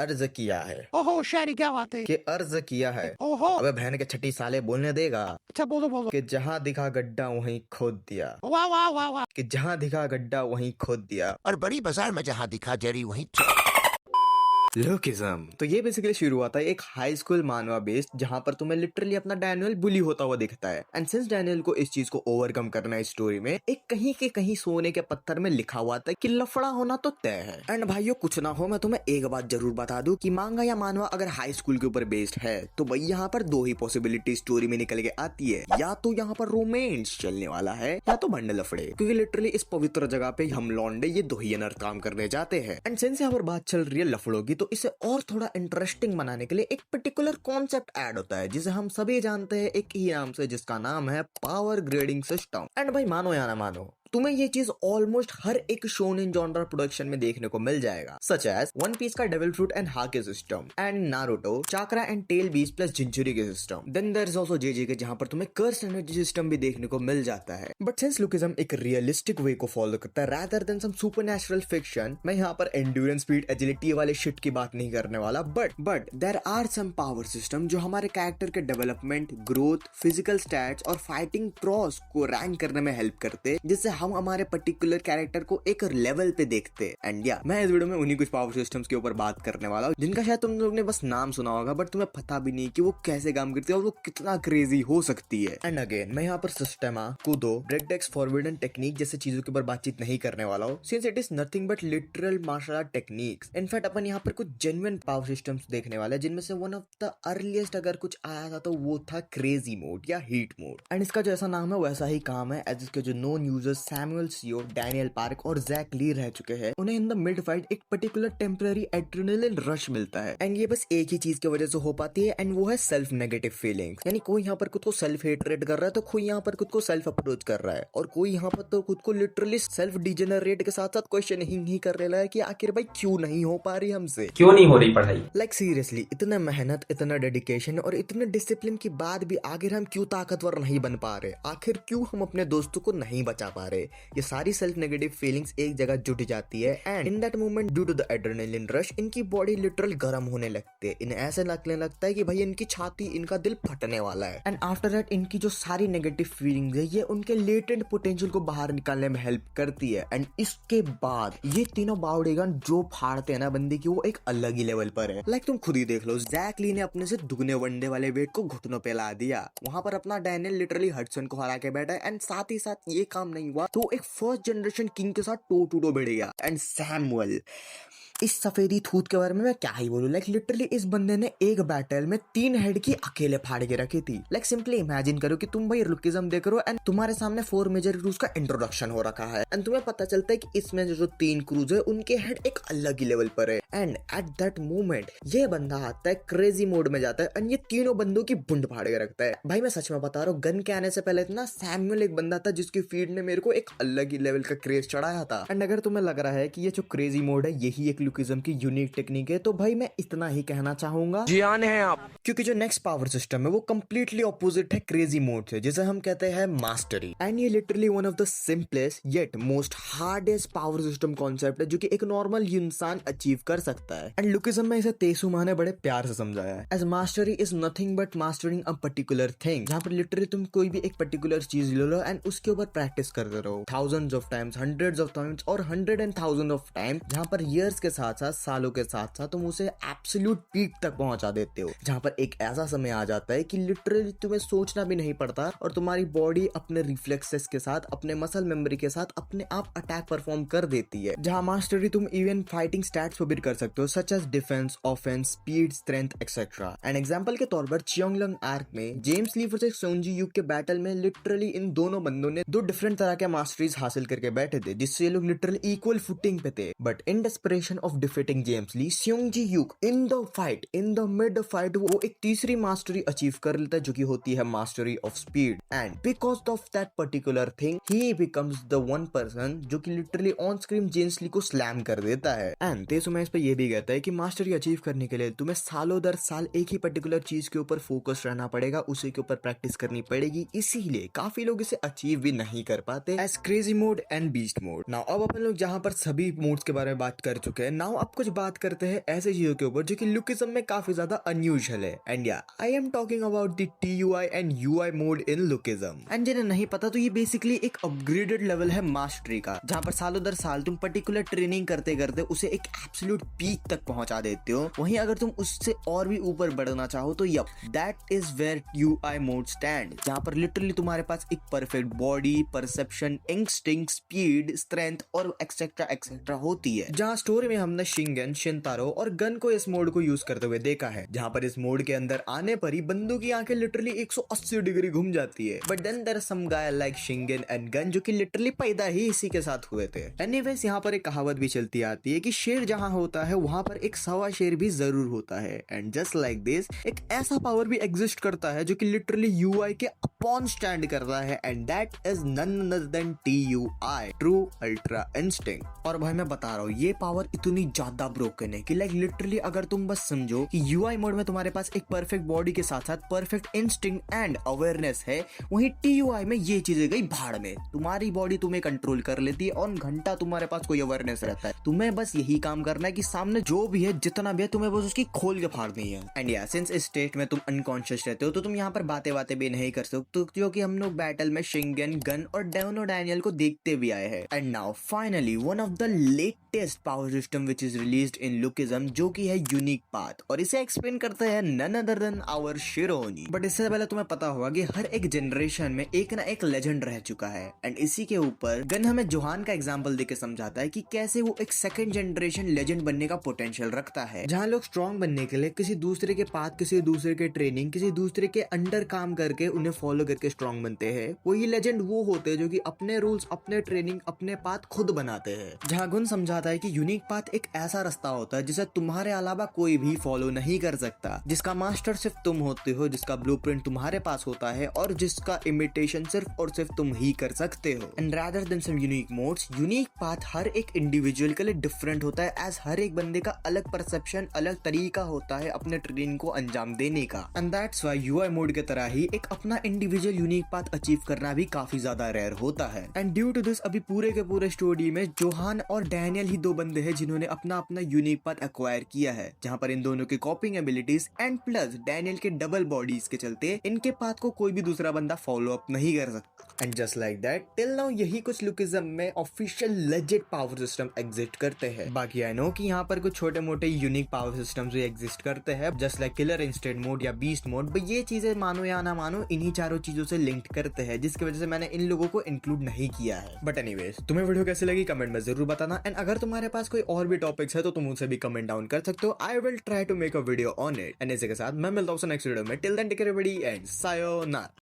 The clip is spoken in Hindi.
अर्ज किया है ओहो शायरी क्या बात है। कि अर्ज किया है। ओहो अबे बहन के छठी साले बोलने देगा अच्छा बोलो बोलो। कि जहाँ दिखा गड्ढा वहीं खोद दिया, वाह वाह वाह वाह। कि जहाँ दिखा गड्ढा वहीं खोद दिया। और बड़ी बाजार में जहाँ दिखा जेरी वहीं लोकिज्म तो ये बेसिकली शुरू हुआ था एक हाई स्कूल मानवा बेस्ड, जहां पर तुम्हें लिटरली अपना डैनियल बुली होता हुआ दिखता है। एंड सिंस डैनियल को इस चीज को ओवरकम करना है स्टोरी में, एक कहीं के कहीं सोने के पत्थर में लिखा हुआ था कि लफड़ा होना तो तय है। एंड भाइयों कुछ ना हो, मैं तुम्हें एक बात जरूर बता दूं कि मांगा या मानवा अगर हाई स्कूल के ऊपर बेस्ड है तो भाई यहाँ पर दो ही पॉसिबिलिटी स्टोरी में निकल के आती है, या तो यहाँ पर रोमांस चलने वाला है या तो बंडल लफड़े, क्योंकि लिटरली इस पवित्र जगह पे हम लौंडे ये दो ही अनर्थ काम करने जाते हैं। एंड सिंस यहाँ पर बात चल रही है लफड़ों की, तो इसे और थोड़ा इंटरेस्टिंग बनाने के लिए एक पर्टिकुलर कॉन्सेप्ट ऐड होता है जिसे हम सभी जानते हैं एक ही नाम से, जिसका नाम है पावर ग्रेडिंग सिस्टम। एंड भाई मानो या ना मानो, तुम्हें ये चीज ऑलमोस्ट हर एक शोनेन जॉनर प्रोडक्शन में देखने को मिल जाएगा, सच एज वन पीस का devil fruit and haki system, and Naruto chakra and tail beasts plus जिंचुरी के system. Then there is also J J K, जहां पर तुम्हें कर्स एनर्जी सिस्टम भी देखने को मिल जाता है। बट सिंस लुकिज्म एक रियलिस्टिक वे को फॉलो करता है rather than some supernatural fiction, मैं यहाँ पर एंड्योरेंस स्पीड एजिलिटी वाले शिट की बात नहीं करने वाला। But there are some power system जो हमारे कैरेक्टर के डेवलपमेंट, ग्रोथ, फिजिकल स्टैट्स और फाइटिंग क्रॉस को रैंक करने में हेल्प करते, जिससे हम हमारे पर्टिकुलर कैरेक्टर को एक लेवल पे देखते। एंड या मैं इस वीडियो में उन्हीं कुछ पावर सिस्टम्स के ऊपर बात करने वाला हूँ जिनका शायद तुम लोग ने बस नाम सुना होगा, बट तुम्हें पता भी नहीं कि वो कैसे काम करती है और वो कितना क्रेजी हो सकती है। एंड अगेन मैं यहाँ पर सिस्टेमा, कूदो, ब्रेकडेक्स, फॉरवर्डन टेक्निक जैसे चीजों के ऊपर बातचीत नहीं करने वाला हूँ, since it is nothing but literal martial art techniques. In fact अपन यहाँ पर कुछ जेन्युइन पावर सिस्टम्स देखने वाले हैं, जिनमें से वन ऑफ द अर्लीस्ट अगर कुछ आया था तो वो था क्रेजी मोड या हीट मोड। एंड इसका जैसा नाम है वैसा ही काम है, एज इसके जो known users Samuel CO, Daniel park और जैक ली रह चुके हैं, उन्हें इन द मिड फाइट एक पर्टिकुलर टेम्पररी एड्रेनलिन रश मिलता है। एंड ये बस एक ही चीज की वजह से हो पाती है, एंड वो है सेल्फ नेगेटिव फीलिंग। यानी कोई यहाँ पर खुद को सेल्फ हेटरेट कर रहा है तो कोई यहाँ पर खुद को सेल्फ अप्रोच कर रहा है, और कोई यहाँ पर तो खुद को लिटरली सेल्फ डिजेनरेट के साथ साथ क्वेश्चन ही कर रहा है कि आखिर भाई क्यों नहीं हो पा रही हमसे, क्यों नहीं हो रही पढ़ाई। लाइक सीरियसली इतना मेहनत, इतना डेडिकेशन और इतने डिसिप्लिन के बाद भी आखिर हम क्यों ताकतवर नहीं बन पा रहे, आखिर क्यों हम अपने दोस्तों को नहीं बचा पा रहे। ये सारी सेल्फ नेगेटिव फीलिंग्स एक जगह जुट जाती है, and in that moment due to the adrenaline rush इनकी बॉडी लिटरल गर्म होने लगती है। इन्हें ऐसे लगने लगता है कि भाई इनकी छाती, इनका दिल फटने वाला है। एंड आफ्टर दैट इनकी जो सारी नेगेटिव फीलिंग्स है ये उनके लेटेंट पोटेंशियल को बाहर निकालने में हेल्प करती है। एंड इसके बाद ये तीनों बाउडेगन जो फाड़ते हैं ना बंदे की, वो एक अलग ही लेवल पर है। लाइक तुम खुद ही देख लो, जैक ली ने अपने से दुगने वनडे वाले वेट को घुटनों पे ला दिया, वहां पर अपना डैनियल लिटरली हडसन को हरा के बैठा है। एंड साथ ही साथ ये काम नहीं हुआ तो एक फर्स्ट जनरेशन किंग के साथ टो टू टो भिड़ गया। एंड सैमुअल, इस सफेदी थूत के बारे में मैं क्या ही बोलूं। लाइक लिटरली इस बंदे ने एक बैटल में 3 हेड की अकेले फाड़ के रखी थी। लाइक सिंपली इमेजिन करो कि तुम भाई लुकिज्म देख रहे हो एंड तुम्हारे सामने 4 मेजर क्रूज का इंट्रोडक्शन हो रखा है, एंड तुम्हें पता चलता है कि इसमें जो 3 क्रूज है उनके हेड एक अलग ही लेवल पर है। एंड एट दैट मोमेंट ये बंदा आता है, क्रेजी मोड में जाता है, एंड ये तीनों बंदों की बुंड फाड़ के रखता है। भाई मैं सच में बता रहा हूँ, गन के आने से पहले ना सैमुअल एक बंदा था जिसकी फीड ने मेरे को एक अलग ही लेवल का क्रेज चढ़ाया था। एंड अगर तुम्हें लग रहा है कि ये जो क्रेजी मोड है यही एक लुकिज्म की यूनिक टेक्निक है, तो भाई मैं इतना ही कहना चाहूंगा, जियान है आप। क्योंकि जो नेक्स्ट पावर सिस्टम है वो कंप्लीटली ऑपोजिट है क्रेजी मोड से, जिसे हम कहते हैं मास्टरी। एंड ये literally one of the simplest yet most hardest power system concept है जो कि एक नॉर्मल इंसान अचीव कर सकता है। एंड लुकिज्म में इसे तेसुमा ने बड़े प्यार से समझाया है as mastery is nothing but mastering a particular thing, जहां पर लिटरली तुम कोई भी एक पर्टिकुलर चीज ले लो एंड उसके ऊपर प्रैक्टिस करते रहो thousands of times, hundreds of times और 100 and 1000 ऑफ टाइम, जहां पर ईयर्स के साथ साथ, सालों के साथ साथ तुम उसे एब्सोल्यूट पीक तक पहुंचा देते हो, जहां पर एक ऐसा समय आ जाता है कि लिटरली तुम्हें सोचना भी नहीं पड़ता और तुम्हारी बॉडी अपने रिफ्लेक्सेस के साथ, अपने मसल मेमोरी के साथ अपने आप अटैक परफॉर्म कर देती है। जहां मास्टरी तुम इवन फाइटिंग स्टैट्स पर भी कर सकते हो, such as defence, offence, speed, strength etcetera. And example के तौर पर चियोंगलंग आर्क में James Lee versus Seongji Yuk के बैटल में लिटरली इन दोनों बंदों ने 2 डिफरेंट तरह के मास्टरीज हासिल करके बैठे थे, जिससे ये लोग लिटरली इक्वल फुटिंग पे थे। But in desperation of defeating James Lee, Seongji Yuk in the mid fight वो एक तीसरी मास्टरी अचीव कर लेता है जो कि होती है mastery of speed. And because of that particular thing he becomes the one person जो कि लिटरली ऑन स्क्रीन जेम्स ली को स्लैम कर देता है। एंड तेसुमा इस पे ये भी कहता है कि मास्टरी अचीव करने के लिए तुम्हें सालों दर साल एक ही पर्टिकुलर चीज के ऊपर फोकस रहना पड़ेगा, उसी के ऊपर प्रैक्टिस करनी पड़ेगी, इसीलिए काफी लोग इसे अचीव भी नहीं कर पाते as crazy mode and beast mode. Now अब अपन लोग जहां पर सभी मोड्स के बारे में बात कर चुके हैं, नाउ अब कुछ बात करते हैं ऐसे चीजों के ऊपर जो कि लुकिज्म में काफी ज्यादा अनयूजुअल है। एंड या I am talking about the TUI and UI mode in lookism. And जिन्हें नहीं पता तो ये बेसिकली एक अपग्रेडेड लेवल है मास्टरी का, जहाँ पर सालों दर साल तुम पर्टिकुलर ट्रेनिंग करते करते उसे एक एब्सोल्यूट पीक तक पहुंचा देते हो। वहीं अगर तुम उससे और भी ऊपर बढ़ना चाहो तो yup, that is where UI mode stand, जहाँ पर लिटरली तुम्हारे पास एक perfect body, perception, instinct, speed, strength और एक्सेट्रा एक्सेट्रा होती है। जहाँ स्टोरी में हमने शिंगन, शिनतारो और गन को इस मोड को यूज करते हुए देखा है, जहाँ पर इस मोड के अंदर आने पर ही बंदों की आंखें लिटरली 180 डिग्री घूम जाती है। But then there some guy like Shingen and Gun जो कि लिटरली पैदा ही इसी के साथ हुए थे। एनीवेज यहाँ पर एक कहावत भी चलती आती है कि शेर जहाँ होता है वहां पर एक सवा शेर भी जरूर होता है। एंड जस्ट लाइक दिस एक ऐसा पावर भी एग्जिस्ट करता है जो कि लिटरली UI के अपॉन स्टैंड करता है, and that is none other than TUI, true ultra instinct. और भाई मैं बता रहा हूँ ये पावर इतनी ज्यादा ब्रोकन है कि लाइक लिटरली अगर तुम बस समझो कि UI मोड में तुम्हारे पास एक परफेक्ट बॉडी के साथ साथ परफेक्ट इंस्टिंक्ट एंड अवेयरनेस है, वहीं TUI में ये चीजें गई भाड़ में। तुम्हारी बॉडी तुम्हें कंट्रोल कर लेती है और घंटा तुम्हारे पास कोई अवेयरनेस रहता है, तुम्हें बस यही काम करना है कि सामने जो भी है जितना भी है तुम्हें बस उसकी खोल के फाड़नी है। एंड या सिंस इस स्टेट में तुम अनकॉन्शियस रहते हो तो तुम यहाँ पर बातें भी नहीं कर सकते, क्योंकि हम लोग बैटल में शिंगन, गन और डेवनो डैनियल को देखते भी आए हैं। And now finally one of the latest power system which is released in lookism, जो कि है यूनिक पाथ, और इसे एक्सप्लेन करते हैं none other than our Shiro Oni. But इससे पहले तुम्हें पता होगा कि हर एक जनरेशन में एक ना एक लेजेंड रह चुका है, एंड इसी के ऊपर गन हमें जोहान का एग्जांपल देके समझाता है कि कैसे वो एक सेकंड जनरेशन लेजेंड बनने का पोटेंशियल रखता है, जहां लोग स्ट्रॉन्ग बनने के लिए किसी दूसरे के पाथ, किसी दूसरे के ट्रेनिंग, किसी दूसरे के अंडर काम करके उन्हें फॉलो करके स्ट्रॉन्ग बनते हैं। वही लेजेंड वो होते हैं जो कि अपने रूल्स, अपने ट्रेनिंग, अपने पाथ खुद बनाते हैं। जहां गुन समझाता है कि यूनिक पाथ एक ऐसा रास्ता होता है जिसे तुम्हारे अलावा कोई भी फॉलो नहीं कर सकता, जिसका मास्टर सिर्फ तुम होते हो, जिसका ब्लूप्रिंट तुम्हारे पास होता है और जिसका इमिटेशन सिर्फ और सिर्फ तुम ही कर सकते हो। And rather than some unique modes, unique path हर एक इंडिविजुअल के लिए डिफरेंट होता है, एज हर एक बंदे का अलग परसेप्शन, अलग तरीका होता है अपने ट्रेनिंग को अंजाम देने का। And that's why UI mode की तरह ही एक अपना इंडिविजुअल यूनिक पाथ अचीव करना भी काफी ज्यादा रेयर होता है। एंड ड्यू टू दिस अभी पूरे के पूरे स्टोरी में जोहान और डैनियल ही दो बंदे हैं जिन्होंने अपना अपना यूनिक पाथ एक्वायर किया है, जहां पर इन दोनों की कॉपिंग एबिलिटीज एंड प्लस डैनियल के डबल बॉडीज के चलते इनके पाथ को कोई भी दूसरा बंदा फॉलो अप नहीं कर सकता। And just like that till now यही कुछ लुकिज्म में official legend power system exist करते हैं। बाकी आई नो कि यहाँ पर कुछ छोटे मोटे यूनिक पावर सिस्टम्स भी एग्जिस्ट करते हैं, just like killer instant mode या बीस्ट मोड, बट ये चीजें मानो या ना मानो इन्हीं चारों चीजों से लिंक्ड करते हैं, जिसकी वजह से मैंने इन लोगों को इंक्लूड नहीं किया है। बट एनीवेज तुम्हें वीडियो कैसी लगी कमेंट में जरूर बताना, एंड अगर तुम्हारे पास कोई और भी टॉपिक्स है तो तुम उनसे भी कमेंट डाउन कर सकते हो। I will try to make a video on it. And इसी के साथ मैं मिलता हूँ नेक्स्ट वीडियो में। Till then take care everybody and sayonara.